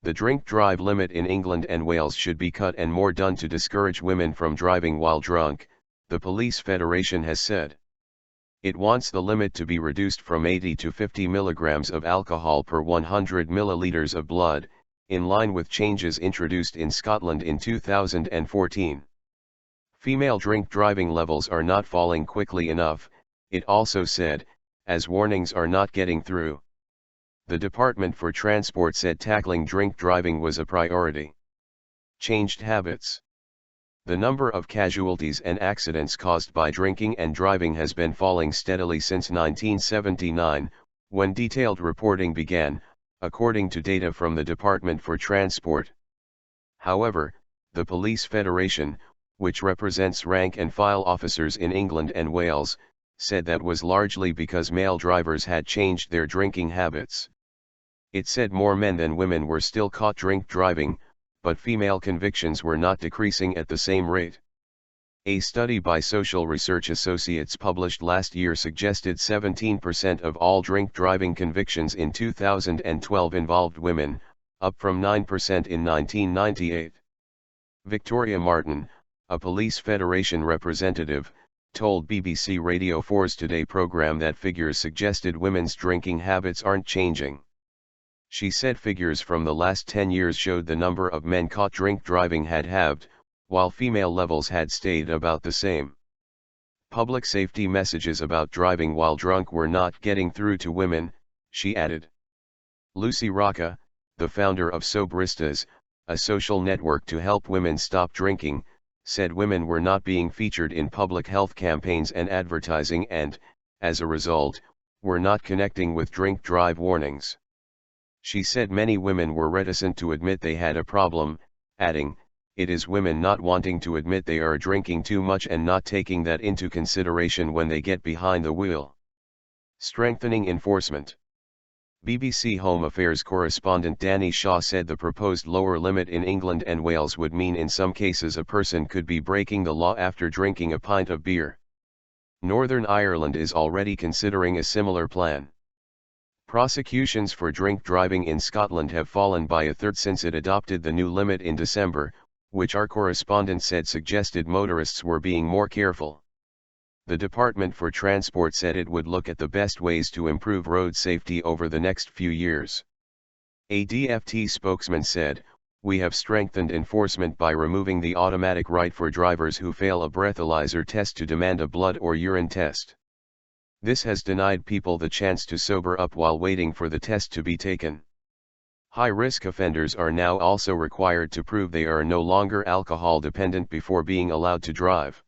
The drink-drive limit in England and Wales should be cut and more done to discourage women from driving while drunk, the Police Federation has said. It wants the limit to be reduced from 80 to 50 milligrams of alcohol per 100 milliliters of blood, in line with changes introduced in Scotland in 2014. Female drink driving levels are not falling quickly enough, it also said, as warnings are not getting through. The Department for Transport said tackling drink driving was a priority. Changed habits. The number of casualties and accidents caused by drinking and driving has been falling steadily since 1979, when detailed reporting began, according to data from the Department for Transport. However, the Police Federation, which represents rank-and-file officers in England and Wales, said that was largely because male drivers had changed their drinking habits. It said more men than women were still caught drink driving, but female convictions were not decreasing at the same rate. A study by Social Research Associates published last year suggested 17% of all drink driving convictions in 2012 involved women, up from 9% in 1998. Victoria Martin, a Police Federation representative, told BBC Radio 4's Today programme that figures suggested women's drinking habits aren't changing. She said figures from the last 10 years showed the number of men caught drink driving had halved, while female levels had stayed about the same. Public safety messages about driving while drunk were not getting through to women, she added. Lucy Rocca, the founder of Sobristas, a social network to help women stop drinking, said women were not being featured in public health campaigns and advertising and, as a result, were not connecting with drink drive warnings. She said many women were reticent to admit they had a problem, adding, "It is women not wanting to admit they are drinking too much and not taking that into consideration when they get behind the wheel." Strengthening enforcement. BBC Home Affairs correspondent Danny Shaw said the proposed lower limit in England and Wales would mean in some cases a person could be breaking the law after drinking a pint of beer. Northern Ireland is already considering a similar plan. Prosecutions for drink driving in Scotland have fallen by a third since it adopted the new limit in December, which our correspondent said suggested motorists were being more careful. The Department for Transport said it would look at the best ways to improve road safety over the next few years. A DFT spokesman said, "We have strengthened enforcement by removing the automatic right for drivers who fail a breathalyzer test to demand a blood or urine test. This has denied people the chance to sober up while waiting for the test to be taken. High-risk offenders are now also required to prove they are no longer alcohol dependent before being allowed to drive."